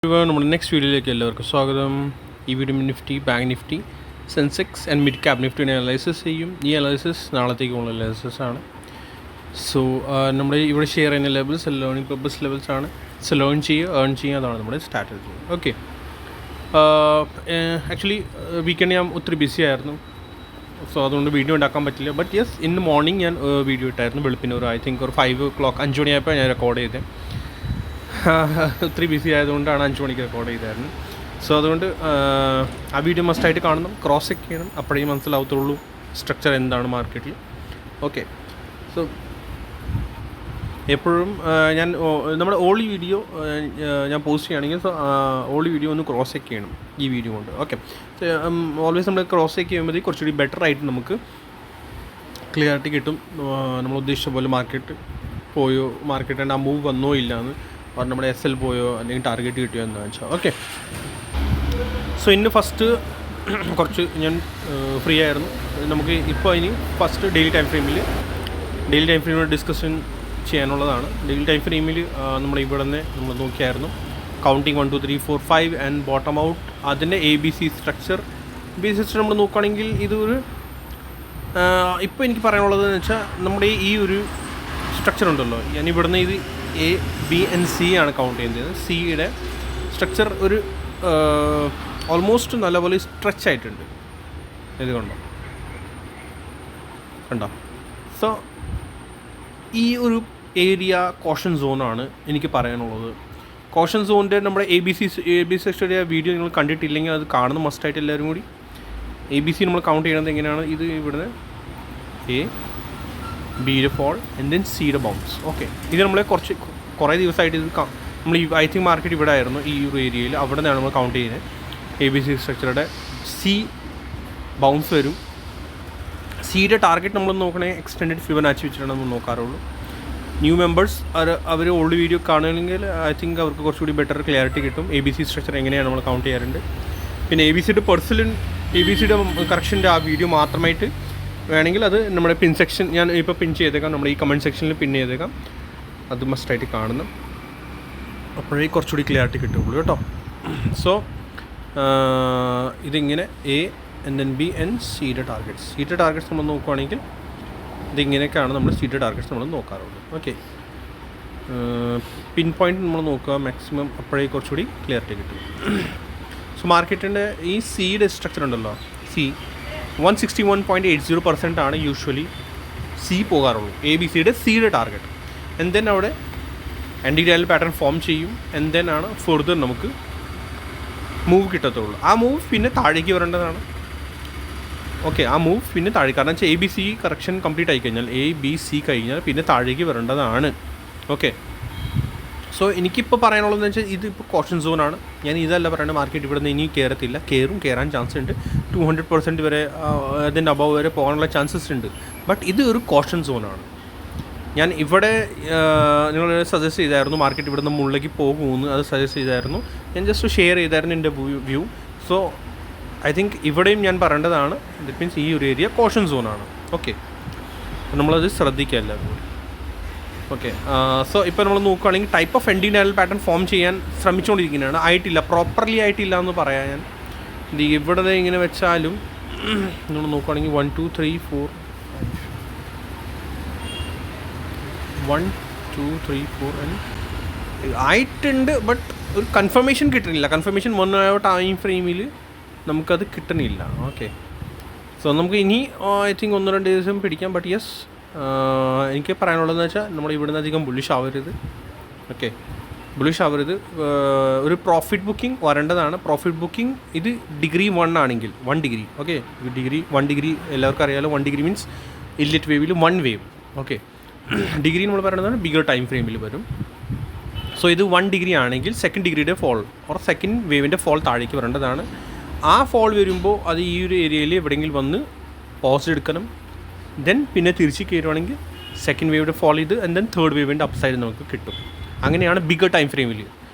നമ്മുടെ നെക്സ്റ്റ് വീഡിയോയിലേക്ക് എല്ലാവർക്കും സ്വാഗതം. ഈ video Nifty, bank Nifty, Sensex and mid cap നിഫ്റ്റിനെ അനലൈസിസ് ചെയ്യും. ഈ അനലൈസിസ് നാളത്തേക്കുള്ള അനലൈസിസ് ആണ്. സോ നമ്മുടെ ഇവിടെ ഷെയർ ചെയ്യുന്ന ലെവൽസ് ലേണിംഗ് പർപ്പസ് ലെവൽസ് ആണ്. സോ ലേൺ ചെയ്യുക, ഏൺ ചെയ്യുക, അതാണ് നമ്മുടെ സ്ട്രാറ്റജി. ഓക്കെ, ആക്ച്വലി വീക്കെൻഡ് ഞാൻ ഒത്തിരി ബിസി ആയിരുന്നു. സോ അതുകൊണ്ട് വീഡിയോ ഉണ്ടാക്കാൻ പറ്റില്ല. ബട്ട് യെസ്, ഇന്ന് മോർണിംഗ് ഞാൻ വീഡിയോ ഇട്ടായിരുന്നു. വെളുപ്പിന് ഐ തിങ്ക് ഒരു 5 o'clock 5 മണിയായപ്പോൾ ഞാൻ റെക്കോർഡ് ചെയ്തത്. ഒത്തിരി ബിസി ആയതുകൊണ്ടാണ് 5 മണിക്ക് റെക്കോർഡ് ചെയ്തായിരുന്നു. സോ അതുകൊണ്ട് ആ വീഡിയോ മസ്റ്റായിട്ട് കാണണം, ക്രോസ് ചെക്ക് ചെയ്യണം. അപ്പോഴേ മനസ്സിലാവത്തുള്ളൂ സ്ട്രക്ചർ എന്താണ് മാർക്കറ്റിൽ. ഓക്കെ, സോ എപ്പോഴും ഞാൻ നമ്മുടെ ഓൾഡ് വീഡിയോ ഞാൻ പോസ്റ്റ് ചെയ്യുകയാണെങ്കിൽ ഓൾഡ് വീഡിയോ ഒന്ന് ക്രോസ് ചെക്ക് ചെയ്യണം ഈ വീഡിയോ കൊണ്ട്. ഓക്കെ, ഓൾവേസ് നമ്മൾ ക്രോസ് ചെക്ക് ചെയ്യുമ്പോഴത്തേക്ക് കുറച്ചുകൂടി ബെറ്റർ ആയിട്ട് നമുക്ക് ക്ലിയറിറ്റി കിട്ടും. നമ്മൾ ഉദ്ദേശിച്ച പോലെ മാർക്കറ്റ് പോയോ, മാർക്കറ്റിൻ്റെ ആ മൂവ് വന്നോ ഇല്ല എന്ന് പറഞ്ഞ് നമ്മുടെ SL പോയോ അല്ലെങ്കിൽ ടാർഗറ്റ് കിട്ടിയോ എന്ന് വെച്ചാൽ. ഓക്കെ, സോ ഇന്ന് ഫസ്റ്റ് കുറച്ച് ഞാൻ ഫ്രീ ആയിരുന്നു. നമുക്ക് ഇപ്പോൾ ഇനി ഫസ്റ്റ് ഡെയിലി ടൈം ഫ്രെയിമിൽ ഡിസ്കഷൻ ചെയ്യാനുള്ളതാണ്. ഡെയിലി ടൈം ഫ്രെയിമിൽ നമ്മൾ ഇവിടെ നിന്ന് നമ്മൾ നോക്കിയായിരുന്നു കൗണ്ടിങ് 1 2 3 4 5 ആൻഡ് ബോട്ടം ഔട്ട്. അതിൻ്റെ ABC സ്ട്രക്ചർ നമ്മൾ നോക്കുകയാണെങ്കിൽ ഇതൊരു ഇപ്പോൾ എനിക്ക് പറയാനുള്ളതെന്ന് വെച്ചാൽ നമ്മുടെ ഈ ഒരു സ്ട്രക്ചർ ഉണ്ടല്ലോ, ഞാൻ ഇവിടുന്ന് ഇത് A, B and C ആണ് കൗണ്ട് ചെയ്യുന്നത്. സിയുടെ സ്ട്രക്ചർ ഒരു ഓൾമോസ്റ്റ് നല്ലപോലെ സ്ട്രെച്ച് ആയിട്ടുണ്ട്. ഇത് കണ്ടോ. സോ ഈ ഒരു ഏരിയ കോഷൻ സോണാണ് എനിക്ക് പറയാനുള്ളത്. കോഷൻ സോണിൻ്റെ നമ്മുടെ ABC സ്ട്രക്ചറുടെ വീഡിയോ നിങ്ങൾ കണ്ടിട്ടില്ലെങ്കിൽ അത് കാണുന്ന മസ്റ്റായിട്ട് എല്ലാവരും കൂടി. ABC നമ്മൾ കൗണ്ട് ചെയ്യുന്നത് എങ്ങനെയാണ്, ഇത് ഇവിടുന്ന് A, ബിയുടെ ഫോൾ ആൻഡ് ദെൻ സിയുടെ ബൗൺസ്. ഓക്കെ, ഇത് നമ്മളെ കുറേ ദിവസമായിട്ട് ഇത് നമ്മൾ ഐ തിങ്ക് മാർക്കറ്റ് ഇവിടെ ആയിരുന്നു, ഈ ഒരു ഏരിയയിൽ. അവിടെ നിന്നാണ് നമ്മൾ കൗണ്ട് ചെയ്യുന്നത്. ABC സ്ട്രക്ചറുടെ സി ബൗൺസ് വരും. സിയുടെ ടാർഗറ്റ് നമ്മൾ നോക്കണേ എക്സ്റ്റെൻഡഡ് ഫിബൊനാച്ചി വെച്ചിട്ടാണ് നമ്മൾ നോക്കാറുള്ളൂ. ന്യൂ മെമ്പേഴ്സ് അവർ ഓൾഡ് വീഡിയോ കാണുകയാണെങ്കിൽ ഐ തിങ്ക് അവർക്ക് കുറച്ചുകൂടി ബെറ്റർ ക്ലിയറിറ്റി കിട്ടും. ABC സ്ട്രക്ചർ എങ്ങനെയാണ് നമ്മൾ കൗണ്ട് ചെയ്യാറുണ്ട്. പിന്നെ ABCയുടെ ABCയുടെ കറക്ഷൻ്റെ ആ വീഡിയോ മാത്രമായിട്ട് വേണമെങ്കിൽ അത് നമ്മുടെ പിൻ സെക്ഷൻ ഞാൻ ഇപ്പോൾ പിൻ ചെയ്തേക്കാം, നമ്മുടെ ഈ കമൻറ്റ് സെക്ഷനിൽ പിൻ ചെയ്തേക്കാം. അത് മസ്റ്റായിട്ട് കാണണം, അപ്പോഴേ കുറച്ചുകൂടി ക്ലിയറിറ്റി കിട്ടുള്ളൂ കേട്ടോ. സോ ഇതിങ്ങനെ A and then B and സിയുടെ ടാർഗറ്റ്സ് നമ്മൾ നോക്കുകയാണെങ്കിൽ ഇതിങ്ങനെയൊക്കെയാണ് നമ്മൾ സിയുടെ ടാർഗറ്റ്സ് നമ്മൾ നോക്കാറുള്ളൂ. ഓക്കെ, പിൻ പോയിൻറ്റ് നമ്മൾ നോക്കുക മാക്സിമം, അപ്പോഴേ കുറച്ചുകൂടി ക്ലിയറിറ്റി കിട്ടും. സോ മാർക്കറ്റിൻ്റെ ഈ സിയുടെ സ്ട്രക്ചർ ഉണ്ടല്ലോ, സി 161.80% ആണ് യൂഷ്വലി സി പോകാറുള്ളൂ. സിയുടെ ടാർഗറ്റ്. ആൻഡ് ദെൻ അവിടെ ആൻറ്റി ഗ്രാനൽ പാറ്റേൺ ഫോം ചെയ്യും. ആൻഡ് ദെൻ ആണ് ഫർദർ നമുക്ക് മൂവ് കിട്ടത്തുള്ളൂ. ആ മൂവ് പിന്നെ താഴേക്ക് വരേണ്ടതാണ്. ഓക്കെ, ആ മൂവ് പിന്നെ താഴേക്ക്, കാരണം വെച്ചാൽ ABC കറക്ഷൻ കംപ്ലീറ്റ് ആയി കഴിഞ്ഞാൽ ABC കഴിഞ്ഞാൽ പിന്നെ താഴേക്ക് വരേണ്ടതാണ്. ഓക്കെ, സോ എനിക്കിപ്പോൾ പറയാനുള്ളതെന്ന് വെച്ചാൽ ഇതിപ്പോൾ കോഷൻ സോണാണ്. ഞാൻ ഇതല്ല പറയുന്നത് മാർക്കറ്റ് ഇവിടെ നിന്ന് ഇനി കയറാൻ ചാൻസ് ഉണ്ട്. 200% വരെ അതിൻ്റെ അബവ് വരെ പോകാനുള്ള ചാൻസസ് ഉണ്ട്. ബട്ട് ഇത് ഒരു കോഷൻ സോണാണ്. ഞാൻ ഇവിടെ നിങ്ങൾ സജസ്റ്റ് ചെയ്തായിരുന്നു മാർക്കറ്റ് ഇവിടെ നിന്ന് മുകളിലേക്ക് പോകുമെന്ന്, അത് സജസ്റ്റ് ചെയ്തായിരുന്നു. ഞാൻ ജസ്റ്റ് ഷെയർ ചെയ്തായിരുന്നു എൻ്റെ വ്യൂ. സോ ഐ തിങ്ക് ഇവിടെയും ഞാൻ പറയേണ്ടതാണ്, ദറ്റ് മീൻസ് ഈ ഒരു ഏരിയ കോഷൻ സോണാണ്. ഓക്കെ, നമ്മളത് ശ്രദ്ധിക്കുക എല്ലാവരും കൂടി. ഓക്കെ, സോ ഇപ്പോൾ നമ്മൾ നോക്കുകയാണെങ്കിൽ ടൈപ്പ് ഓഫ് ആൻറ്റി ഗ്രാനൽ പാറ്റേൺ ഫോം ചെയ്യാൻ ശ്രമിച്ചുകൊണ്ടിരിക്കുന്നതാണ്. പ്രോപ്പർലി ആയിട്ടില്ല എന്ന് പറയാൻ ഞാൻ. ഇവിടെ ഇങ്ങനെ വെച്ചാലും നമ്മൾ നോക്കുകയാണെങ്കിൽ 1 2 3 4 1 2 3 4 ആയിട്ടുണ്ട്. ബട്ട് ഒരു കൺഫർമേഷൻ കിട്ടുന്നില്ല. കൺഫർമേഷൻ 1 ടൈം ഫ്രെയിമിൽ നമുക്കത് കിട്ടുന്നില്ല. ഓക്കെ, സോ നമുക്ക് ഇനി ഐ തിങ്ക് 1-2 ദിവസം പിടിക്കാം. ബട്ട് യെസ്, എനിക്ക് പറയാനുള്ളതെന്ന് വെച്ചാൽ നമ്മൾ ഇവിടുന്ന് അധികം ബുള്ളിഷ് ആവരുത്. ഓക്കെ, ബുള്ളിഷ് ആവരുത്. ഒരു പ്രോഫിറ്റ് ബുക്കിംഗ് വരേണ്ടതാണ്. പ്രോഫിറ്റ് ബുക്കിംഗ് ഇത് ഡിഗ്രി 1 ആണെങ്കിൽ 1 ഡിഗ്രി. ഓക്കെ, 1 ഡിഗ്രി എല്ലാവർക്കും അറിയാമല്ലോ. 1 ഡിഗ്രി മീൻസ് ഇല്ലറ്റ് വേവിൽ 1 വേവ്. ഓക്കെ, ഡിഗ്രി നമ്മൾ പറയുന്നത് ബിഗർ ടൈം ഫ്രെയിമിൽ വരും. സോ ഇത് 1 ഡിഗ്രി ആണെങ്കിൽ സെക്കൻഡ് ഡിഗ്രിയുടെ ഫോൾ സെക്കൻഡ് വേവിൻ്റെ ഫോൾ താഴേക്ക് വരേണ്ടതാണ്. ആ ഫോൾ വരുമ്പോൾ അത് ഈ ഒരു ഏരിയയിൽ എവിടെയെങ്കിലും വന്ന് പോസ് എടുക്കണം. ദെൻ പിന്നെ തിരിച്ച് കയറുവാണെങ്കിൽ സെക്കൻഡ് വേവിൻ്റെ ഫോൾ ചെയ്ത് ആൻഡ് ദെൻ തേർഡ് വേവിൻ്റെ അപ്സൈഡ് നമുക്ക് കിട്ടും. അങ്ങനെയാണ് ബിഗർ ടൈം ഫ്രെയിമിൽ.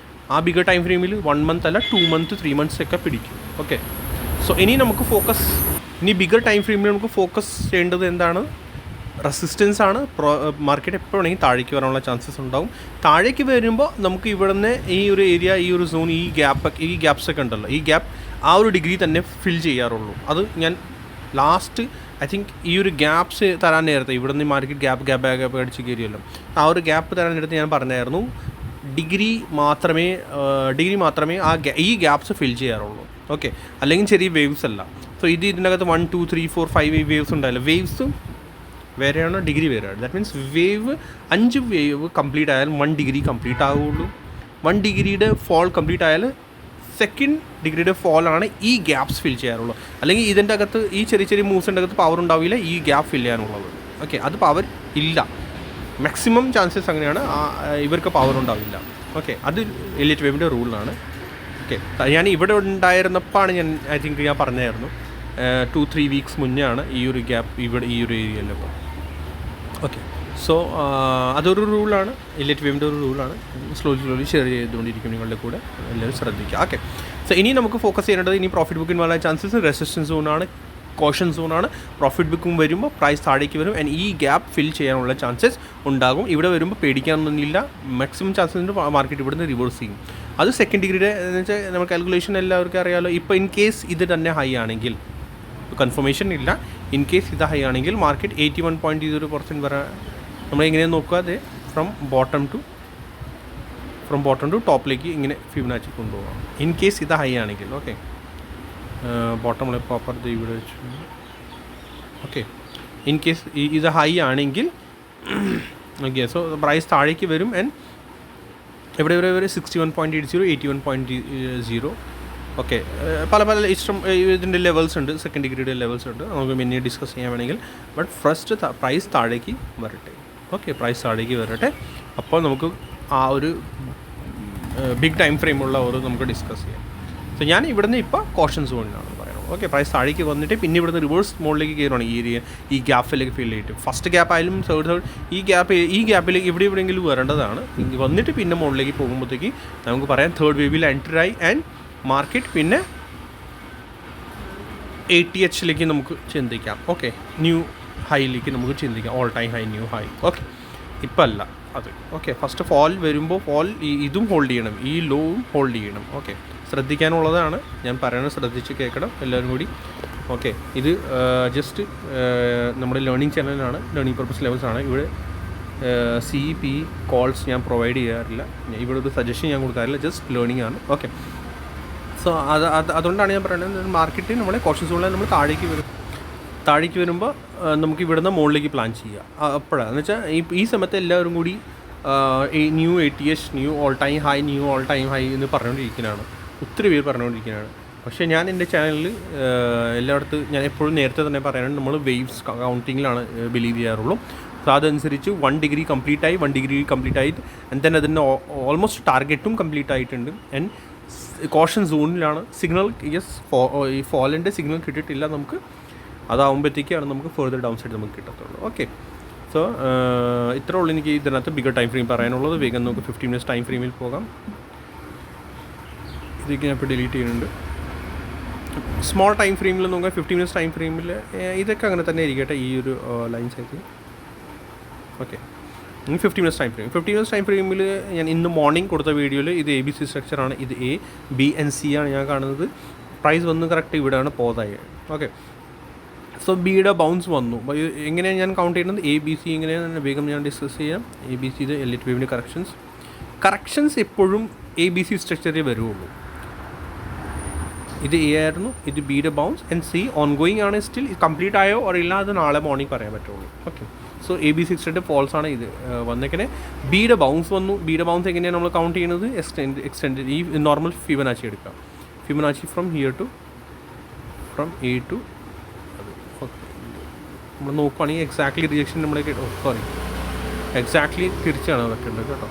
ആ ബിഗർ ടൈം ഫ്രെയിമിൽ 1 മന്ത് അല്ല 2 മന്ത് 3 മന്ത്സ് ഒക്കെ പിടിക്കും. ഓക്കെ, സോ ഇനി നമുക്ക് ഇനി ബിഗർ ടൈം ഫ്രെയിമിൽ നമുക്ക് ഫോക്കസ് ചെയ്യേണ്ടത് എന്താണ്, റെസിസ്റ്റൻസ് ആണ്. മാർക്കറ്റ് എപ്പോൾ വേണമെങ്കിൽ താഴേക്ക് വരാനുള്ള ചാൻസസ് ഉണ്ടാവും. താഴേക്ക് വരുമ്പോൾ നമുക്ക് ഇവിടുന്ന് ഈ ഒരു ഏരിയ, ഈ ഒരു സോൺ, ഈ ഗ്യാപ്സൊക്കെ ഉണ്ടല്ലോ, ഈ ഗ്യാപ്പ് ആ ഒരു ഡിഗ്രി തന്നെ ഫിൽ ചെയ്യാറുള്ളൂ. അത് ഞാൻ ലാസ്റ്റ് ഐ തിങ്ക് ഈ ഒരു ഗ്യാപ്സ് തരാൻ നേരത്തെ ഇവിടുന്ന് മാർക്കറ്റ് ഗ്യാപ്പ് അടിച്ച് കയറിയല്ലോ, ആ ഒരു ഗ്യാപ്പ് തരാൻ നേരത്തെ ഞാൻ പറഞ്ഞായിരുന്നു ഡിഗ്രി മാത്രമേ ഈ ഗ്യാപ്സ് ഫിൽ ചെയ്യാറുള്ളൂ. ഓക്കെ, അല്ലെങ്കിൽ ചെറിയ വേവ്സ് അല്ല. സോ ഇതിനകത്ത് 1 2 3 4 5 വേവ്സ് ഉണ്ടായില്ല. വേവ്സ് വേറെയാണ്, ഡിഗ്രി വേറെയാണ്. That means wave 5 wave complete ആയാൽ 1 ഡിഗ്രി കംപ്ലീറ്റ് ആവുകയുള്ളൂ. 1 ഡിഗ്രിയുടെ ഫോൾ കംപ്ലീറ്റ് ആയാൽ 2nd ഡിഗ്രിയുടെ ഫോളാണ് ഈ ഗ്യാപ്സ് ഫിൽ ചെയ്യാറുള്ളൂ. അല്ലെങ്കിൽ ഇതിൻ്റെ അകത്ത് ഈ ചെറിയ മൂവ്സിൻ്റെ അകത്ത് പവർ ഉണ്ടാവില്ല ഈ ഗ്യാപ്പ് ഫിൽ ചെയ്യാനുള്ളത്. ഓക്കെ, അത് പവർ ഇല്ല. മാക്സിമം ചാൻസസ് അങ്ങനെയാണ്, ഇവർക്ക് പവർ ഉണ്ടാവില്ല. ഓക്കെ, അത് എലിയറ്റ് വേവിൻ്റെ റൂളാണ്. ഓക്കെ, ഞാൻ ഇവിടെ ഉണ്ടായിരുന്നപ്പോഴാണ് ഐ തിങ്ക് ഞാൻ പറഞ്ഞായിരുന്നു 2-3 വീക്സ് മുന്നേ ആണ് ഈ ഒരു ഗ്യാപ്പ് ഇവിടെ ഈ ഒരു ഏരിയയിലപ്പോൾ. ഓക്കെ, സോ അതൊരു റൂളാണ്, എലിയറ്റ് വേവിൻ്റെ ഒരു റൂളാണ്. സ്ലോലി ഷെയർ ചെയ്തുകൊണ്ടിരിക്കും നിങ്ങളുടെ കൂടെ, എല്ലാവരും ശ്രദ്ധിക്കുക. ഓക്കെ, സോ ഇനി നമുക്ക് ഫോക്കസ് ചെയ്യേണ്ടത് ഇനി പ്രോഫിറ്റ് ബുക്കിംഗ് വളരെ ചാൻസസ് റെസിസ്റ്റൻസ് സോണാണ്, കോഷൻ സോണാണ്. പ്രോഫിറ്റ് ബുക്കും വരുമ്പോൾ പ്രൈസ് താഴേക്ക് വരും ആൻഡ് ഈ ഗ്യാപ്പ് ഫിൽ ചെയ്യാനുള്ള ചാൻസസ് ഉണ്ടാകും. ഇവിടെ വരുമ്പോൾ പേടിക്കാനൊന്നുമില്ല, മാക്സിമം ചാൻസസിൻ്റെ മാർക്കറ്റ് ഇവിടുന്ന് റിവേഴ്സ് ചെയ്യും. അത് 2nd ഡിഗ്രിയുടെ എന്ന് വെച്ചാൽ നമ്മൾ കാൽക്കുലേഷൻ എല്ലാവർക്കും അറിയാമല്ലോ. ഇപ്പോൾ ഇൻ കേസ് ഇത് തന്നെ ഹൈ ആണെങ്കിൽ, കൺഫർമേഷൻ ഇല്ല, ഇൻ കേസ് ഇത് ഹൈ ആണെങ്കിൽ മാർക്കറ്റ് 81.0% വരെ നമ്മൾ എങ്ങനെ നോക്കുക, അത് ഫ്രം ബോട്ടം ടു ടോപ്പിലേക്ക് ഇങ്ങനെ ഫിബൊനാച്ചി കൊണ്ടുപോകാം. ഇൻ കേസ് ഇത് ഹൈ ആണെങ്കിൽ. ഓക്കെ, ബോട്ടം പ്രോപ്പർ ഇവിടെ വെച്ചു. ഓക്കെ, ഇൻ കേസ് ഇത് ഹൈ ആണെങ്കിൽ ഓക്കെ, സോ പ്രൈസ് താഴേക്ക് വരും ആൻഡ് എവിടെ 61.80 81.0. ഓക്കെ, പല ഇതിൻ്റെ ലെവൽസ് ഉണ്ട്, 2nd ഡിഗ്രിയുടെ ലെവൽസ് ഉണ്ട്, നമുക്ക് പിന്നെ ഡിസ്കസ് ചെയ്യാൻ വേണമെങ്കിൽ. ബട്ട് ഫസ്റ്റ് പ്രൈസ് താഴേക്ക് വരട്ടെ. ഓക്കെ, പ്രൈസ് താഴേക്ക് വരട്ടെ, അപ്പോൾ നമുക്ക് ആ ഒരു ബിഗ് ടൈം ഫ്രെയിമുള്ള ഒരു നമുക്ക് ഡിസ്കസ് ചെയ്യാം. സോ ഞാൻ ഇവിടുന്ന് ഇപ്പോൾ കോഷൻ സോണിലാണ് പറയുന്നത്. ഓക്കെ, പ്രൈസ് താഴേക്ക് വന്നിട്ട് പിന്നെ ഇവിടുന്ന് റിവേഴ്സ് മോളിലേക്ക് കയറുകയാണ് ഈ ഗ്യാപ്പിലേക്ക് ഫീൽ ചെയ്തിട്ട്. ഫസ്റ്റ് ഗ്യാപ്പ് ആയാലും തേർഡ് ഈ ഗ്യാപ്പിലേക്ക് എവിടെയെങ്കിലും വരേണ്ടതാണ്. വന്നിട്ട് പിന്നെ മുകളിലേക്ക് പോകുമ്പോഴത്തേക്ക് നമുക്ക് പറയാം 3rd വേവിൽ എൻറ്റർ ആയി ആൻഡ് മാർക്കറ്റ് പിന്നെ 80Hലേക്ക് നമുക്ക് ചിന്തിക്കാം. ഓക്കെ, ന്യൂ ഹൈയിലേക്ക് നമുക്ക് ചിന്തിക്കാം, all time high, new high. Okay, ഇപ്പം അല്ല അത്. ഓക്കെ, ഫസ്റ്റ് ഫോൾ വരുമ്പോൾ ഇതും ഹോൾഡ് ചെയ്യണം, ഈ ലോവും ഹോൾഡ് ചെയ്യണം. ഓക്കെ, ശ്രദ്ധിക്കാനുള്ളതാണ് ഞാൻ പറയുന്നത്, ശ്രദ്ധിച്ച് കേൾക്കണം എല്ലാവരും കൂടി. ഓക്കെ, ഇത് ജസ്റ്റ് നമ്മുടെ ലേണിംഗ് ചാനലാണ്, ലേണിംഗ് പർപ്പസ് ലെവൽസാണ്. ഇവിടെ CP കോൾസ് ഞാൻ പ്രൊവൈഡ് ചെയ്യാറില്ല, ഇവിടെ ഒരു സജഷൻ ഞാൻ കൊടുക്കാറില്ല, ജസ്റ്റ് ലേണിംഗ് ആണ്. ഓക്കെ, സോ അതുകൊണ്ടാണ് ഞാൻ പറയുന്നത് മാർക്കറ്റ് നമ്മളെ കോഷൻ സോണിൽ നമ്മൾ താഴേക്ക് വരുമ്പോൾ നമുക്ക് ഇവിടുന്ന് മുകളിലേക്ക് പ്ലാൻ ചെയ്യുക. അപ്പോഴാണ് എന്ന് വെച്ചാൽ ഈ സമയത്ത് എല്ലാവരും കൂടി ഈ new 80H, new all time high എന്ന് പറഞ്ഞുകൊണ്ടിരിക്കുന്നതാണ്, ഒത്തിരി പേര് പറഞ്ഞുകൊണ്ടിരിക്കുന്നതാണ്. പക്ഷേ ഞാൻ എൻ്റെ ചാനലിൽ എല്ലായിടത്തും ഞാൻ എപ്പോഴും നേരത്തെ തന്നെ പറയാനുണ്ട്, നമ്മൾ വേവ്സ് കൗണ്ടിങ്ങിലാണ് ബിലീവ് ചെയ്യാറുള്ളൂ. സോ അതനുസരിച്ച് 1 ഡിഗ്രി കംപ്ലീറ്റ് ആയി ആൻഡ് ദെൻ അതിൻ്റെ ഓൾമോസ്റ്റ് ടാർഗറ്റും കംപ്ലീറ്റ് ആയിട്ടുണ്ട് ആൻഡ് കോഷൻ സോണിലാണ്. സിഗ്നൽ ഈ ഫോളിൻ്റെ സിഗ്നൽ കിട്ടിയിട്ടില്ല നമുക്ക്, അതാവുമ്പോഴത്തേക്കാണ് നമുക്ക് ഫെർദർ ഡൗൺ സൈഡ് നമുക്ക് കിട്ടത്തുള്ളൂ. ഓക്കെ, സോ ഇത്രേ ഉള്ളൂ എനിക്ക് ഇതിനകത്ത് ബിഗർ ടൈം ഫ്രെയിം പറയാനുള്ളത്. വേഗം നമുക്ക് 15 മിനിറ്റ്സ് ടൈം ഫ്രെയിമിൽ പോകാം. ഇതൊക്കെ ഞാൻ ഇപ്പോൾ ഡിലീറ്റ് ചെയ്യുന്നുണ്ട്. സ്മോൾ ടൈം ഫ്രെയിമിൽ നോക്കാം, 15 മിനിറ്റ്സ് ടൈം ഫ്രെയിമിൽ ഇതൊക്കെ അങ്ങനെ തന്നെ ഇരിക്കട്ടെ, ഈ ഒരു ലൈൻസൊക്കെ. ഓക്കെ, 15 മിനിറ്റ്സ് ടൈം ഫ്രെയിമിൽ ഞാൻ ഇന്ന് മോർണിംഗ് കൊടുത്ത വീഡിയോയിൽ ഇത് ABC സ്ട്രക്ചറാണ്, ഇത് A, B and C ആണ് ഞാൻ കാണുന്നത്. പ്രൈസ് വന്ന് കറക്റ്റ് ഇവിടെയാണ് പോതായി. ഓക്കെ, സോ ബിയുടെ ബൗൺസ് വന്നു. എങ്ങനെയാണ് ഞാൻ കൗണ്ട് ചെയ്യുന്നത്, ABC എങ്ങനെയാണ് വേഗം ഞാൻ ഡിസ്കസ് ചെയ്യാം. ABC ഇത് എലിയറ്റ് വേവിൻ്റെ കറക്ഷൻസ് എപ്പോഴും ABC സ്ട്രക്ചറിൽ വരുള്ളൂ. ഇത് A ആയിരുന്നു, ഇത് ബിയുടെ bounce and C on going ആണ്, സ്റ്റിൽ കംപ്ലീറ്റ് ആയോ ഓർ ഇല്ല അത് നാളെ മോർണിംഗ് പറയാൻ പറ്റുള്ളൂ. ഓക്കെ, സോ ABC സ്ട്രക്ചറിൻ്റെ ഫോൾസ് ആണ് ഇത് വന്നേക്കനെ. ബിയുടെ ബൗൺസ് വന്നു. ബിയുടെ ബൗൺസ് എങ്ങനെയാണ് നമ്മൾ കൗണ്ട് ചെയ്യുന്നത്, എക്സ്റ്റെൻഡ് ഈ നോർമൽ ഫിബൊനാച്ചി എടുക്കാം. ഫിബൊനാച്ചി ഫ്രം A to നമ്മൾ നോക്കുകയാണെങ്കിൽ എക്സാക്ട്ലി റിജക്ഷൻ നമ്മളെ എക്സാക്ട്ലി തിരിച്ചാണ് വെക്കേണ്ടത് കേട്ടോ.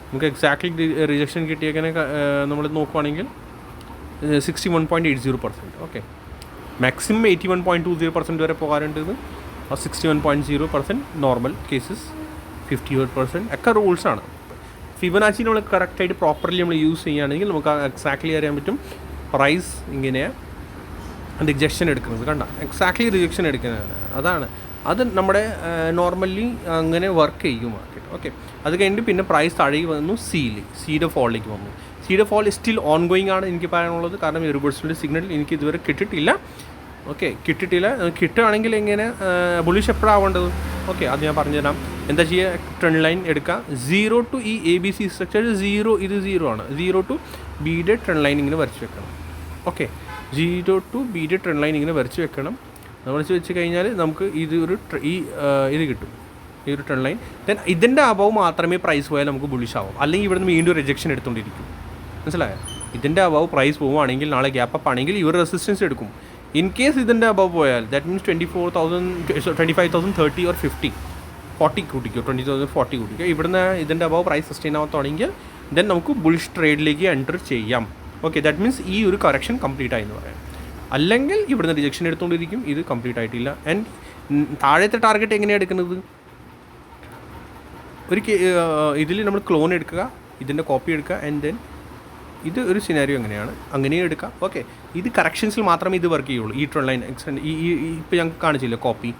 നമുക്ക് എക്സാക്ട്ലി റിജക്ഷൻ കിട്ടിയേക്കനെ നമ്മൾ നോക്കുകയാണെങ്കിൽ 61.80%. ഓക്കെ, മാക്സിമം 81.20% വരെ പോകാറുണ്ട്. ഇത് 61.0% നോർമൽ കേസസ്, 58% ഒക്കെ റൂൾസാണ്. ഫിബൊനാച്ചി നമ്മൾ കറക്റ്റായിട്ട് പ്രോപ്പർലി നമ്മൾ യൂസ് ചെയ്യുകയാണെങ്കിൽ നമുക്ക് എക്സാക്ട്ലി അറിയാൻ പറ്റും പ്രൈസ് ഇങ്ങനെ റിജക്ഷൻ എടുക്കുന്നത് കണ്ട, എക്സാക്ട്ലി റിജക്ഷൻ എടുക്കുന്നതാണ്. അതാണ് അത് നമ്മുടെ നോർമലി അങ്ങനെ വർക്ക് ചെയ്യും മാർക്കറ്റ്. ഓക്കെ, അത് കഴിഞ്ഞിട്ട് പിന്നെ പ്രൈസ് താഴേക്ക് വന്നു, സീയുടെ ഫോളിലേക്ക് വന്നു. സീയുടെ ഫോൾ സ്റ്റിൽ ഓൺ ഗോയിങ് ആണ് എനിക്ക് പറയാനുള്ളത്. കാരണം റിവേഴ്സൽ സിഗ്നൽ എനിക്ക് ഇതുവരെ കിട്ടിയിട്ടില്ല. ഓക്കെ, കിട്ടുകയാണെങ്കിൽ എങ്ങനെ ബുള്ളിഷ് എപ്പോഴാവേണ്ടത്? ഓക്കെ, അത് ഞാൻ പറഞ്ഞുതരാം. എന്താ ചെയ്യുക, ട്രെൻഡ് ലൈൻ എടുക്കുക. 0 to ഈ ABC സ്ട്രക്ചർ 0, ഇത് 0 ആണ്. 0 to Bയുടെ ട്രെൻഡ് ലൈൻ ഇങ്ങനെ വരച്ച് വെക്കണം. ഓക്കെ, 0 to Bയുടെ ട്രെൻഡ് ലൈൻ ഇങ്ങനെ വരച്ച് വെക്കണം. വരച്ച് വെച്ച് കഴിഞ്ഞാൽ നമുക്ക് ഇത് കിട്ടും, ഈ ഒരു ട്രെൻഡ് ലൈൻ. ദെൻ ഇതിൻ്റെ അബവ് മാത്രമേ പ്രൈസ് പോയാൽ നമുക്ക് ബുള്ളിഷ് ആവും. അല്ലെങ്കിൽ ഇവിടെ നിന്ന് വീണ്ടും റിജക്ഷൻ എടുത്തുകൊണ്ടിരിക്കും. മനസ്സിലായോ? ഇതിൻ്റെ അബവ് പ്രൈസ് പോവുകയാണെങ്കിൽ, നാളെ ഗ്യാപ്പ് അപ്പ് ആണെങ്കിൽ ഇവർ റെസിസ്റ്റൻസ് എടുക്കും. ഇൻ കേസ് ഇതിൻ്റെ അബവ് പോയാൽ ദാറ്റ് മീൻസ് 25,000 30 or 50 40 കൂട്ടിക്കോ, 20,000 40 കൂട്ടിക്കോ. ഇവിടുന്ന് ഇതിൻ്റെ അബവ് പ്രൈസ് സസ്റ്റെയിൻ ആവാൻ തുടങ്ങിയാൽ ദെൻ നമുക്ക് ബുള്ളിഷ് ട്രേഡിലേക്ക് എൻ്റർ ചെയ്യാം. ഓക്കെ, ദാറ്റ് മീൻസ് ഈ ഒരു കറക്ഷൻ കംപ്ലീറ്റ് ആയി എന്ന് പറയാം. അല്ലെങ്കിൽ ഇവിടുന്ന് റിജക്ഷൻ എടുത്തുകൊണ്ടിരിക്കും, ഇത് കംപ്ലീറ്റ് ആയിട്ടില്ല. ആൻഡ് താഴത്തെ ടാർഗറ്റ് എങ്ങനെയാണ് എടുക്കുന്നത്? ഇതിൽ നമ്മൾ ക്ലോൺ എടുക്കുക, ഇതിൻ്റെ കോപ്പി എടുക്കുക, ആൻഡ് ദെൻ ഇത് ഒരു സിനാരിയോ അങ്ങനെയും എടുക്കാം. ഓക്കെ, ഇത് കറക്ഷൻസിൽ മാത്രമേ ഇത് വർക്ക് ചെയ്യുള്ളൂ. ഈ ട്രെൻഡ് ലൈൻ എക്സ്റ്റെൻഡ് ഇപ്പോൾ ഞങ്ങൾക്ക് കാണിച്ചില്ല കോപ്പി.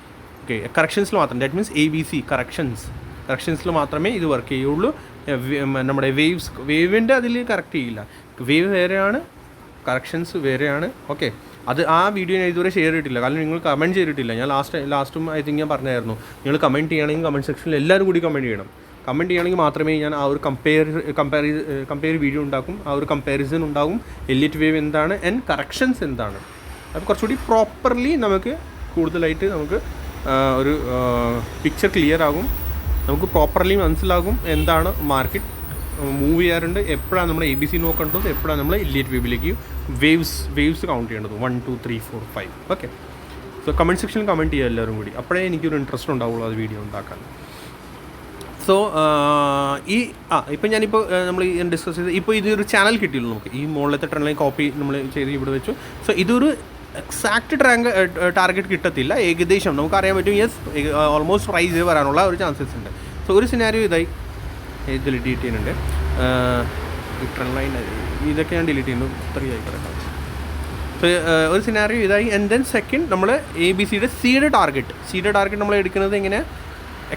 ഓക്കെ, കറക്ഷൻസിൽ മാത്രം, ദാറ്റ് മീൻസ് ABC കറക്ഷൻസിൽ മാത്രമേ ഇത് വർക്ക് ചെയ്യുള്ളൂ. നമ്മുടെ വേവിൻ്റെ അതിൽ കറക്റ്റ് ചെയ്യില്ല. വേവ് വേറെയാണ്, കറക്ഷൻസ് വേറെയാണ്. ഓക്കെ, അത് ആ വീഡിയോ ഞാൻ ഇതുവരെ ഷെയർ ചെയ്തിട്ടില്ല. കാരണം നിങ്ങൾ കമൻറ്റ് ചെയ്തിട്ടില്ല. ഞാൻ ലാസ്റ്റും ഐ തിങ്ക് ഞാൻ പറഞ്ഞായിരുന്നു, നിങ്ങൾ കമൻറ്റ് ചെയ്യണമെങ്കിൽ കമൻറ്റ് സെക്ഷനിൽ എല്ലാവരും കൂടി കമൻറ്റ് ചെയ്യണം. കമൻറ്റ് ചെയ്യുകയാണെങ്കിൽ മാത്രമേ ഞാൻ ആ ഒരു കമ്പയർ വീഡിയോ ഉണ്ടാക്കും. ആ ഒരു കമ്പാരിസൺ ഉണ്ടാകും. എലിയറ്റ് വേവ് എന്താണ് ആൻഡ് കറക്ഷൻസ് എന്താണ്. അത് കുറച്ചുകൂടി പ്രോപ്പർലി നമുക്ക് കൂടുതലായിട്ട് നമുക്ക് ഒരു പിക്ചർ ക്ലിയർ ആകും. നമുക്ക് പ്രോപ്പർലി മനസ്സിലാകും എന്താണ് മാർക്കറ്റ് മൂവ് ചെയ്യാറുണ്ട്, എപ്പോഴാണ് നമ്മൾ ABC നോക്കേണ്ടത്, എപ്പോഴാണ് നമ്മൾ എലിയറ്റ് വേവിലേക്ക് വേവ്സ് കൗണ്ട് ചെയ്യേണ്ടത്. 1 2 3 4 5. ഓക്കെ, സോ കമൻറ്റ് സെക്ഷനിൽ കമൻറ്റ് ചെയ്യുക എല്ലാവരും കൂടി. അപ്പോഴേ എനിക്കൊരു ഇൻട്രസ്റ്റ് ഉണ്ടാവുള്ളൂ അത് വീഡിയോ ഉണ്ടാക്കാൻ. സോ ഇപ്പം ഞാനിപ്പോൾ നമ്മൾ ഡിസ്കസ് ചെയ്ത് ഇപ്പോൾ ഇതൊരു ചാനൽ കിട്ടിയുള്ളൂ നമുക്ക്. ഈ മുകളിലത്തെ ട്രെൻഡ് ലൈൻ കോപ്പി നമ്മൾ ചെയ്ത് ഇവിടെ വെച്ചു. സോ ഇതൊരു എക്സാക്റ്റ് ടാർഗറ്റ് കിട്ടത്തില്ല, ഏകദേശം നമുക്കറിയാൻ പറ്റും. യെസ്, ഓൾമോസ്റ്റ് പ്രൈസ് വരാനുള്ള ഒരു ചാൻസസ് ഉണ്ട്. സോ ഒരു സിനാരിയോ ഇതായി, ഇതിൽ ഡിലീറ്റ് ചെയ്യുന്നുണ്ട്. ഈ ട്രെൻഡ് ലൈൻ ഇതൊക്കെ ഞാൻ ഡിലീറ്റ് ചെയ്യുന്നു, 3 ആയി പറയാം. സോ ഒരു സിനാരിയോ ഇതായി. ആൻഡ് ദെൻ സെക്കൻഡ് നമ്മൾ ABCയുടെ സീയുടെ ടാർഗറ്റ് നമ്മൾ എടുക്കുന്നത് എങ്ങനെ,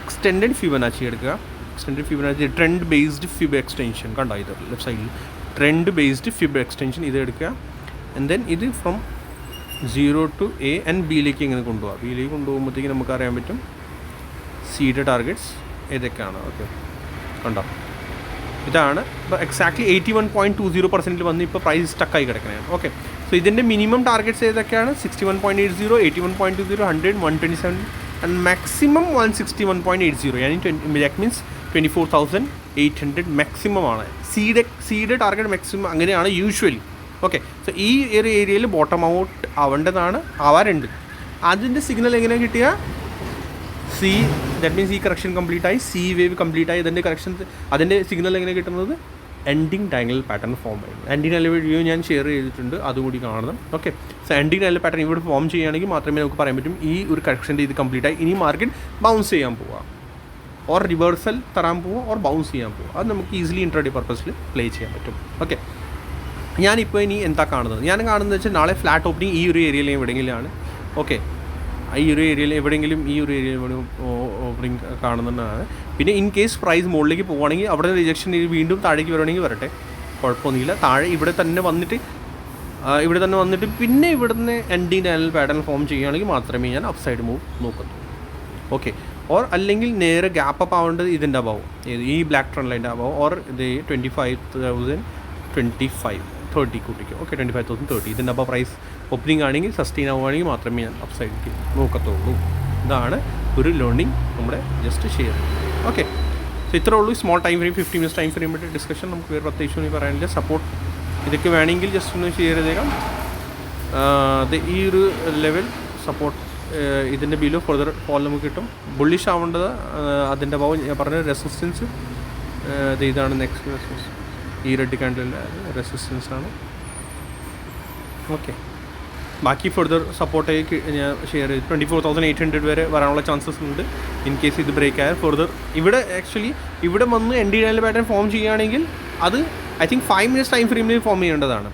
എക്സ്റ്റെൻഡഡ് ഫിബൊനാച്ചി എടുക്കുക. Extended Fibonacci trend based fib extension കണ്ടോ, ഇത് ലെഫ്റ്റ് സൈഡിൽ ട്രെൻഡ് ബേസ്ഡ് ഫിബ് എക്സ്റ്റൻഷൻ ഇത് എടുക്കുക. ആൻഡ് ദെൻ ഇത് ഫ്രം 0 to A ആൻഡ് Bയിലേക്ക് ഇങ്ങനെ കൊണ്ടുപോകാം. Bയിലേക്ക് കൊണ്ടുപോകുമ്പോഴത്തേക്ക് നമുക്കറിയാൻ പറ്റും സീയുടെ ടാർഗറ്റ്സ് ഏതൊക്കെയാണ്. ഓക്കെ, കണ്ടോ, ഇതാണ് ഇപ്പോൾ എക്സാക്ട്ലി 81.20% വന്ന് ഇപ്പോൾ പ്രൈസ് സ്റ്റക്കായി കിടക്കുന്നതാണ്. ഓക്കെ, സോ ഇതിൻ്റെ മിനിമം ടാർഗറ്റ്സ് ഏതൊക്കെയാണ്? 61.80, 81.20, 100, 127 and maximum 161.80. That means 24,800 maximum ആണ് സീയുടെ ടാർഗറ്റ്. മാക്സിമം അങ്ങനെയാണ് യൂഷ്വലി. ഓക്കെ, സോ ഈ ഒരു ഏരിയയിൽ ബോട്ടം ഔട്ട് ആവാറുണ്ട്. അതിൻ്റെ സിഗ്നൽ എങ്ങനെ കിട്ടിയ ദാറ്റ് മീൻസ് ഈ കറക്ഷൻ കംപ്ലീറ്റ് ആയി, വേവ് കംപ്ലീറ്റ് ആയി. അതിൻ്റെ സിഗ്നൽ എങ്ങനെ കിട്ടുന്നത്, എൻഡിങ് ഡയഗണൽ പാറ്റേൺ ഫോം ആയിരുന്നു. എൻഡിങ് ഡയഗണൽ വീഡിയോ ഞാൻ ഷെയർ ചെയ്തിട്ടുണ്ട്, അതുകൂടി കാണണം. Okay, so ending diagonal pattern ഇവിടെ ഫോം ചെയ്യുകയാണെങ്കിൽ മാത്രമേ നമുക്ക് പറയാൻ പറ്റും ഈ ഒരു കറക്ഷൻ്റെ ഇത് കംപ്ലീറ്റ് ആയി. ഇനി മാർക്കറ്റ് ബൗൺസ് ചെയ്യാൻ പോവുക, ഓർ റിവേഴ്സൽ തരാൻ പോവുക, ഓർ ബൗൺസ് ചെയ്യാൻ പോവുക. അത് നമുക്ക് ഈസിലി ഇൻട്രാഡേ പർപ്പസിൽ പ്ലേ ചെയ്യാൻ പറ്റും. ഓക്കെ, ഞാനിപ്പോൾ ഇനി എന്താ കാണുന്നത്, ഞാൻ കാണുന്നത് വെച്ചാൽ നാളെ ഫ്ലാറ്റ് ഓപ്പണിങ് ഈ ഒരു ഏരിയയിൽ എവിടെയെങ്കിലുമാണ്. ഓക്കെ, ഈ ഒരു ഏരിയയിൽ എവിടെയെങ്കിലും ഓപ്പണിങ് കാണുന്നതാണ്. പിന്നെ ഇൻ കേസ് പ്രൈസ് മുകളിലേക്ക് പോകുകയാണെങ്കിൽ അവിടെ റിജക്ഷൻ വീണ്ടും താഴേക്ക് വരുവാണെങ്കിൽ വരട്ടെ, കുഴപ്പമൊന്നുമില്ല. താഴെ ഇവിടെ തന്നെ വന്നിട്ട് പിന്നെ ഇവിടുന്ന് എൻഡിങ് ഡയഗണൽ പാറ്റേൺ ഫോം ചെയ്യുകയാണെങ്കിൽ മാത്രമേ ഞാൻ അപ്പ് സൈഡ് മൂവ് നോക്കത്തുള്ളൂ. ഓക്കെ, ഓർ അല്ലെങ്കിൽ നേരെ ഗ്യാപ്പ് അപ്പ് ആവേണ്ടത് ഇതിൻ്റെ അഭാവം, ഈ ബ്ലാക്ക് ട്രെൻഡ് ലൈൻ്റെ അഭാവം, ഓർ ഇത് 25,030 കൂട്ടിക്കും. ഓക്കെ, 25,030 ഇതിൻ്റെ അപ്പോൾ പ്രൈസ് ഓപ്പണിംഗ് ആണെങ്കിൽ സസ്റ്റെയിൻ ആവുകയാണെങ്കിൽ മാത്രമേ ഞാൻ അപ്പ് സൈഡിലേക്ക് നോക്കത്തുള്ളൂ. ഇതാണ് ഒരു ലേണിംഗ് നമ്മുടെ ജസ്റ്റ് ഷെയർ. ഓക്കെ, സോ ഇത്രേ ഉള്ളൂ. Small time frame 15 minutes time frame discussion. നമുക്ക് വേറെ പ്രത്യേകിച്ചൊന്നും പറയാനില്ല. സപ്പോർട്ട് ഇതൊക്കെ വേണമെങ്കിൽ ജസ്റ്റ് ഒന്ന് ഷെയർ ചെയ്തേക്കാം. ഈ ഒരു ലെവൽ സപ്പോർട്ട് ഇതിൻ്റെ ബിലോ ഫർദർ ഫോൾ നമുക്ക് കിട്ടും. ബുള്ളിഷ് ആവേണ്ടത് അതിൻ്റെ ഭാവം ഞാൻ പറഞ്ഞ റെസിസ്റ്റൻസ് ഇതാണ്. നെക്സ്റ്റ് റെസിസ്റ്റൻസ് ഈ റെഡ് കാൻഡിലിൻ്റെ റെസിസ്റ്റൻസ് ആണ്. ഓക്കെ, ബാക്കി ഫർദർ സപ്പോർട്ടേക്ക് ഞാൻ ഷെയർ ചെയ്ത് 24,800 വരെ വരാനുള്ള ചാൻസസ് ഉണ്ട്. ഇൻ കേസ് ഇത് ബ്രേക്ക് ആയാൽ ഫർദർ ഇവിടെ ഇവിടെ വന്ന് എൻഡിങ് ഡയഗണൽ പാറ്റേൺ ഫോം ചെയ്യുകയാണെങ്കിൽ അത് ഐ തിങ്ക് 5 minutes ടൈം ഫ്രെയിമിൽ ഫോം ചെയ്യേണ്ടതാണ്.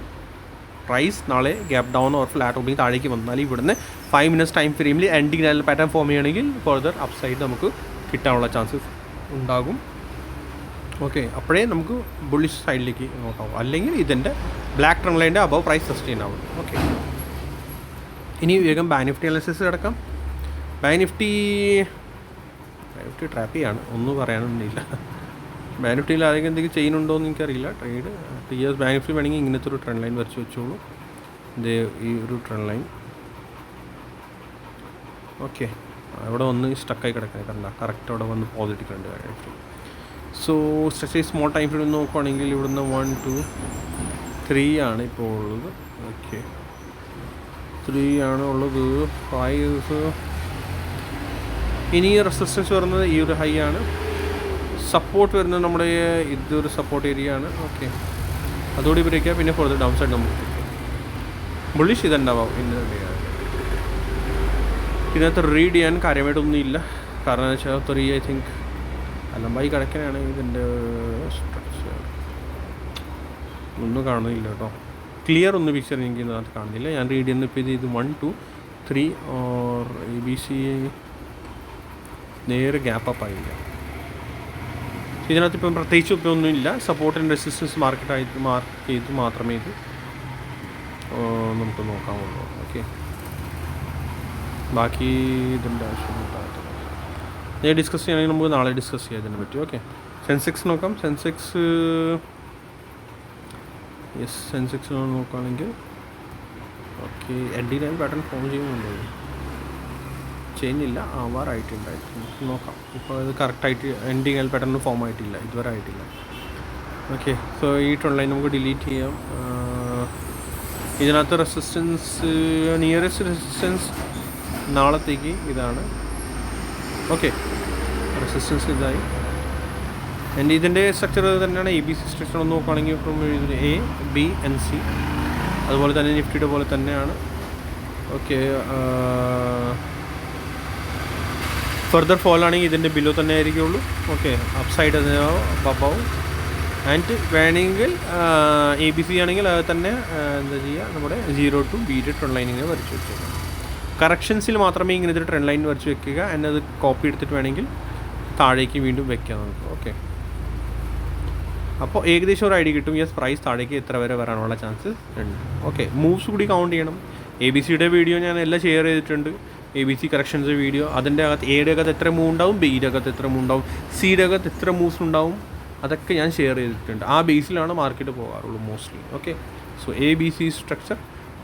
പ്രൈസ് നാളെ gap down or flat opening താഴേക്ക് വന്നാൽ ഇവിടുന്ന് 5 മിനിറ്റ്സ് ടൈം ഫ്രെയിമിൽ എൻഡിങ് ലൈനിൽ പാറ്റേൺ ഫോം ചെയ്യുകയാണെങ്കിൽ ഫർദർ അപ്സൈഡ് നമുക്ക് കിട്ടാനുള്ള ചാൻസസ് ഉണ്ടാകും. ഓക്കെ, അപ്പോഴേ നമുക്ക് ബുള്ളിഷ് സൈഡിലേക്ക് നോക്കാവും. അല്ലെങ്കിൽ ഇതിൻ്റെ ബ്ലാക്ക് ട്രെൻഡ് ലൈൻ്റെ അബവ് പ്രൈസ് സസ്റ്റെയിൻ ആവും. ഓക്കെ, ഇനി വേഗം ബാങ്ക് നിഫ്റ്റി അനാലിസിസ് കിടക്കാം. ബാങ്ക് നിഫ്റ്റി ട്രാപ്പ് ചെയ്യാണ്, ഒന്നും പറയാനൊന്നുമില്ല. ബാങ്ക് നിഫ്റ്റിയിൽ ആരെങ്കിലും എന്തെങ്കിലും ചെയ്യുന്നുണ്ടോ എന്ന് എനിക്കറിയില്ല. ട്രേഡ് ഇയേഴ്സ് ബാങ്ക് നിഫ്റ്റി വേണമെങ്കിൽ ഇങ്ങനത്തെ ഒരു ട്രെൻഡ് ലൈൻ വരച്ച് വെച്ചോളൂ. ഇത് ഈ ഒരു ട്രെൻഡ് ലൈൻ. ഓക്കെ, അവിടെ ഒന്ന് സ്റ്റക്കായി കിടക്കാൻ കണ്ട കറക്റ്റ് അവിടെ വന്ന് പോസിറ്റീവ് കണ്ട് bank Nifty. So stretch small time frame നോക്കുവാണെങ്കിൽ ഇവിടുന്ന് 1 2 3 ആണ് ഇപ്പോൾ ഉള്ളത്. ഓക്കെ, 3 ആണ് ഉള്ളത്. 5 ഇനി റെസിസ്റ്റൻസ് വരുന്നത് ഈ ഒരു ഹൈ ആണ്. സപ്പോർട്ട് വരുന്നത് നമ്മുടെ ഇതൊരു സപ്പോർട്ട് ഏരിയ ആണ്. ഓക്കെ, അതോടെ ബ്രേക്കുക. പിന്നെ ഫർദർ ഡൗൺ സൈഡ് നമുക്ക് ബുള്ളിഷ് ഇതുണ്ടാവാം. ഇതിനകത്ത് റീഡ് ചെയ്യാൻ കാര്യമായിട്ടൊന്നും ഇല്ല. കാരണം എന്ന് വെച്ചാൽ 3 ഐ തിങ്ക് അലമ്പായി കിടക്കാനാണ്. ഇതിൻ്റെ സ്ട്രക്ചർ ഒന്നും കാണുന്നില്ല കേട്ടോ. ക്ലിയർ ഒന്നും പിക്ചർ എനിക്ക് ഇതിനകത്ത് കാണുന്നില്ല. ഞാൻ റീഡ് ചെയ്യുന്ന ഇപ്പോൾ ഇത് 1 2 3 ഓർ ABC നേരെ ഗ്യാപ്പ് അപ്പ് ആയില്ല. ഇതിനകത്ത് ഇപ്പം പ്രത്യേകിച്ച് ഇപ്പം ഒന്നുമില്ല. സപ്പോർട്ട് ആൻഡ് റെസിസ്റ്റൻസ് മാർക്ക് ചെയ്ത് മാത്രമേ ഇത് നമുക്ക് നോക്കാവുള്ളൂ. ഓക്കെ, ബാക്കി ഇതിൻ്റെ ആവശ്യമുണ്ടാകത്തില്ല. ഞാൻ ഡിസ്കസ് ചെയ്യണമെങ്കിൽ നമുക്ക് നാളെ ഡിസ്കസ് ചെയ്യാം ഇതിനെ പറ്റി. ഓക്കെ, സെൻസെക്സ് നോക്കാം. സെൻസെക്സ് നോക്കുകയാണെങ്കിൽ okay AD line pattern form ചെയ്യുന്നുണ്ടോ? ചെയ്യുന്നില്ല, ആവാറായിട്ടുണ്ടായിരുന്നു. നോക്കാം. ഇപ്പോൾ അത് കറക്റ്റായിട്ട് എൻഡിങ് ലൈൻ പാറ്റേൺ ഫോം ആയിട്ടില്ല, ഇതുവരെ ആയിട്ടില്ല. ഓക്കെ, സോ ഈ ട്രെൻഡ് ലൈൻ നമുക്ക് ഡിലീറ്റ് ചെയ്യാം. ഇതിനകത്ത് റെസിസ്റ്റൻസ് നിയറസ്റ്റ് റെസിസ്റ്റൻസ് നാളത്തേക്ക് ഇതാണ്. ഓക്കെ, റെസിസ്റ്റൻസ് ഇതായി. ആൻഡ് ഇതിൻ്റെ സ്ട്രക്ചർ തന്നെയാണ് ABC സ്ട്രക്ചർ ഒന്ന് നോക്കുകയാണെങ്കിൽ ഇപ്പം A B and C അതുപോലെ തന്നെ നിഫ്റ്റിയുടെ പോലെ തന്നെയാണ്. ഓക്കെ, ഫർദർ ഫോൾ ആണെങ്കിൽ ഇതിൻ്റെ ബിലോ തന്നെ ആയിരിക്കുള്ളൂ. Okay, upside above. And വേണമെങ്കിൽ ABC ആണെങ്കിൽ അത് തന്നെ എന്താ ചെയ്യുക, നമ്മുടെ 0 to B ട്രെൻഡ് ലൈൻ ഇങ്ങനെ വരച്ച് വെക്കുക. കറക്ഷൻസിൽ മാത്രമേ ഇങ്ങനത്തെ ട്രെൻഡ് ലൈൻ വരച്ച് വെക്കുക. ആൻഡ് അത് കോപ്പി എടുത്തിട്ട് വേണമെങ്കിൽ താഴേക്ക് വീണ്ടും വെക്കാം നമുക്ക്. ഓക്കെ, അപ്പോൾ ഏകദേശം ഒരു ഐഡിയ കിട്ടും. യെസ്, പ്രൈസ് താഴേക്ക് എത്ര വരെ വരാനുള്ള ചാൻസസ് ഉണ്ട്. ഓക്കെ, മൂവ്സ് കൂടി കൗണ്ട് ചെയ്യണം. ABCയുടെ വീഡിയോ ഞാൻ എല്ലാം ഷെയർ ചെയ്തിട്ടുണ്ട്. ABC corrections video. അതിൻ്റെ അകത്ത് Aയുടെ അകത്ത് എത്ര മൂവ് ഉണ്ടാവും, Bയുടെ അകത്ത് എത്ര മൂവ് ഉണ്ടാവും, Cയുടെ അകത്ത് എത്ര മൂവ്സ് ഉണ്ടാവും, അതൊക്കെ ഞാൻ ഷെയർ ചെയ്തിട്ടുണ്ട്. ആ ബേസിലാണ് മാർക്കറ്റ് പോകാറുള്ളൂ mostly. Okay, so ABC structure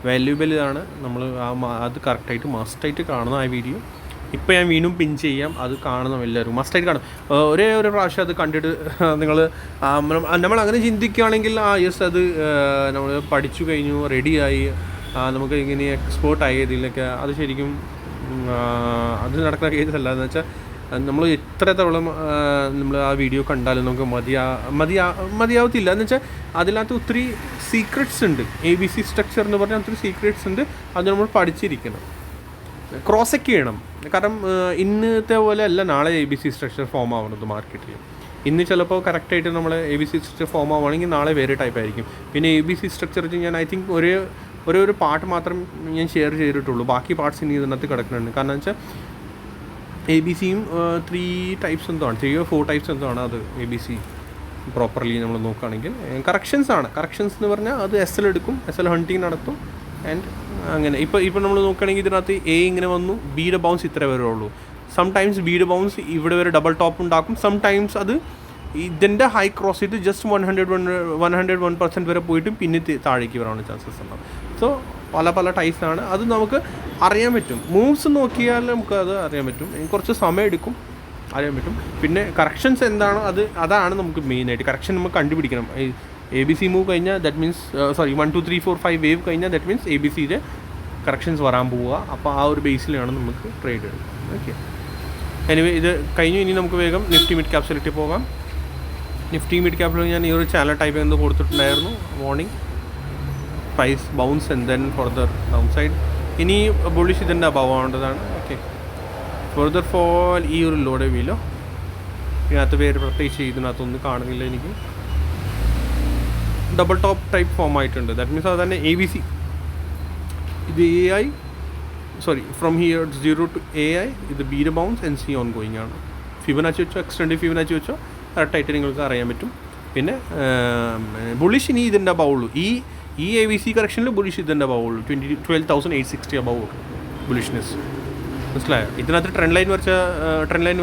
valuable ഇതാണ്. നമ്മൾ അത് കറക്റ്റായിട്ട് മസ്റ്റായിട്ട് കാണണം ആ വീഡിയോ. ഇപ്പോൾ ഞാൻ വീണ്ടും പിൻ ചെയ്യാം, അത് കാണണം എല്ലാവരും, മസ്റ്റായിട്ട് കാണും. ഒരേ ഒരു പ്രാവശ്യം അത് കണ്ടിട്ട് നിങ്ങൾ നമ്മളങ്ങനെ ചിന്തിക്കുകയാണെങ്കിൽ യെസ് അത് നമ്മൾ പഠിച്ചു കഴിഞ്ഞു, റെഡിയായി, നമുക്ക് ഇങ്ങനെ എക്സ്പേർട്ടായി ഇതിലൊക്കെ, അത് ശരിക്കും അത് നടക്കുന്ന കേസല്ല. എന്ന് വെച്ചാൽ നമ്മൾ എത്രത്തോളം നമ്മൾ ആ വീഡിയോ കണ്ടാലും നമുക്ക് മതിയാവത്തില്ല. എന്ന് വെച്ചാൽ അതിനകത്ത് ഒത്തിരി സീക്രട്സ് ഉണ്ട്. ABC സ്ട്രക്ചർ എന്ന് പറഞ്ഞാൽ ഒത്തിരി സീക്രട്സ് ഉണ്ട്. അത് നമ്മൾ പഠിച്ചിരിക്കണം, ക്രോസ് ചെക്ക് ചെയ്യണം. കാരണം ഇന്നത്തെ പോലെ അല്ല നാളെ ABC സ്ട്രക്ചർ ഫോം ആവുന്നത് മാർക്കറ്റിൽ. ഇന്ന് ചിലപ്പോൾ കറക്റ്റായിട്ട് നമ്മൾ ABC സ്ട്രക്ചർ ഫോം ആവുകയാണെങ്കിൽ നാളെ വേറെ ടൈപ്പ് ആയിരിക്കും. പിന്നെ ABC സ്ട്രക്ചർ ഞാൻ ഐ തിങ്ക് ഒരു പാർട്ട് മാത്രം ഞാൻ ഷെയർ ചെയ്തിട്ടുള്ളൂ. ബാക്കി പാർട്സ് ഇനി ഇതിനകത്ത് കിടക്കുന്നുണ്ട്. കാരണം എന്ന് വെച്ചാൽ ABCയും 3 ടൈപ്സ് എന്തോ ആണ്, 3 or 4 ടൈപ്സ് എന്തോ ആണ് അത് ABC പ്രോപ്പർലി നമ്മൾ നോക്കുകയാണെങ്കിൽ. കറക്ഷൻസ് എന്ന് പറഞ്ഞാൽ അത് SL എടുക്കും, SL ഹണ്ടിങ് നടത്തും. ആൻഡ് അങ്ങനെ ഇപ്പോൾ നമ്മൾ നോക്കുകയാണെങ്കിൽ ഇതിനകത്ത് A ഇങ്ങനെ വന്നു, Bയുടെ ബൗൺസ് ഇത്ര വരെ ഉള്ളൂ. സംടൈംസ് Bയുടെ ബൗൺസ് ഇവിടെ വരെ ഡബിൾ ടോപ്പ് ഉണ്ടാക്കും. സംടൈംസ് അത് ഇതിൻ്റെ ഹൈ ക്രോസ് ചെയ്ത് ജസ്റ്റ് 101% വരെ പോയിട്ട് പിന്നെ താഴേക്ക് വരാനുള്ള ചാൻസസ് ഉണ്ടാവും. സോ പല ടൈപ്സാണ്. അത് നമുക്ക് അറിയാൻ പറ്റും. മൂവ്സ് നോക്കിയാൽ നമുക്ക് അത് അറിയാൻ പറ്റും. കുറച്ച് സമയം എടുക്കും, അറിയാൻ പറ്റും. പിന്നെ കറക്ഷൻസ് എന്താണ് അതാണ് നമുക്ക് മെയിനായിട്ട്. കറക്ഷൻ നമുക്ക് കണ്ടുപിടിക്കണം. ABC മൂവ് കഴിഞ്ഞാൽ ദാറ്റ് മീൻസ് 1 2 3 4 5 വേവ് കഴിഞ്ഞാൽ ദാറ്റ് മീൻസ് ABCയുടെ കറക്ഷൻസ് വരാൻ പോവുക. അപ്പോൾ ആ ഒരു ബേസിലാണ് നമുക്ക് ട്രേഡ് എടുക്കുക. ഓക്കെ, എനിവേ ഇത് കഴിഞ്ഞു. ഇനി നമുക്ക് വേഗം നിഫ്റ്റി മിഡ് ക്യാപ്സിലേക്ക് പോകാം. നിഫ്റ്റി മിഡ് ക്യാപ്പിൽ ഞാൻ ഈ ഒരു ചാനൽ ടൈപ്പ് എന്ന് കൊടുത്തിട്ടുണ്ടായിരുന്നു. Morning praise bounce and then further down side. ഇനി ബുള്ളിഷ് ഇതിൻ്റെ അബവ് ആവേണ്ടതാണ്. ഓക്കെ, ഫർദർ ഫോൾ ഈ ഒരു ലോഡ് വീലോ. ഇതിനകത്ത് പേര് പ്രത്യേകിച്ച് ഇതിനകത്തൊന്നും കാണുന്നില്ല എനിക്ക്. ഡബിൾ ടോപ്പ് ടൈപ്പ് ഫോം ആയിട്ടുണ്ട്. ദാറ്റ് മീൻസ് അത് തന്നെ ABC ഇത് AI, sorry from here 0 to AI ഇത് beat bounce NC on going ആണ്. ഫിബനാച്ചി വെച്ചോ എക്സ്റ്റൻഡ് ഫിബനാച്ചി വെച്ചോ കറക്റ്റായിട്ട് നിങ്ങൾക്ക് അറിയാൻ പറ്റും. പിന്നെ ബുള്ളിഷ് ഇനി ഇതിൻ്റെ അബവുള്ളൂ. ഈ ABC കറക്ഷനിൽ ബുള്ളിഷ് ഇതിൻ്റെ അബവുള്ളൂ. 12,860 അബവ് ബുള്ളിഷ്നെസ്. മനസ്സിലായോ? ഇതിനകത്ത് ട്രെൻഡ് ലൈൻ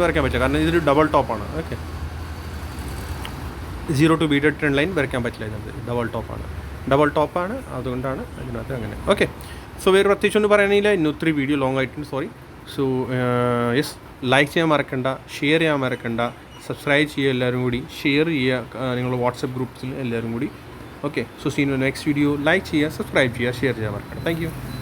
വരയ്ക്കാൻ പറ്റില്ല, കാരണം ഇതൊരു ഡബിൾ ടോപ്പാണ്. Okay, 0 to beat trend line വരയ്ക്കാൻ പറ്റില്ല. ഇതിനകത്ത് ഡബിൾ ടോപ്പാണ്, അതുകൊണ്ടാണ് ഇതിനകത്ത് അങ്ങനെ. ഓക്കെ, സോ വേറെ പ്രത്യേകിച്ച് ഒന്നും പറയാനില്ല. ഇന്ന് ഒത്തിരി വീഡിയോ ലോങ് ആയിട്ടുണ്ട്, സോറി. സോ യെസ്, ലൈക്ക് ചെയ്യാൻ മറക്കണ്ട, ഷെയർ ചെയ്യാൻ മറക്കണ്ട, സബ്സ്ക്രൈബ് ചെയ്യുക, എല്ലാവരും കൂടി ഷെയർ ചെയ്യുക നിങ്ങൾ വാട്സപ്പ് ഗ്രൂപ്പ്സിൽ എല്ലാവരും കൂടി. Okay, so seen next video. Like ചെയ്യുക, സബ്സ്ക്രൈബ് ചെയ്യുക, ഷെയർ ചെയ്യാൻ മറക്കണ്ട. Thank U.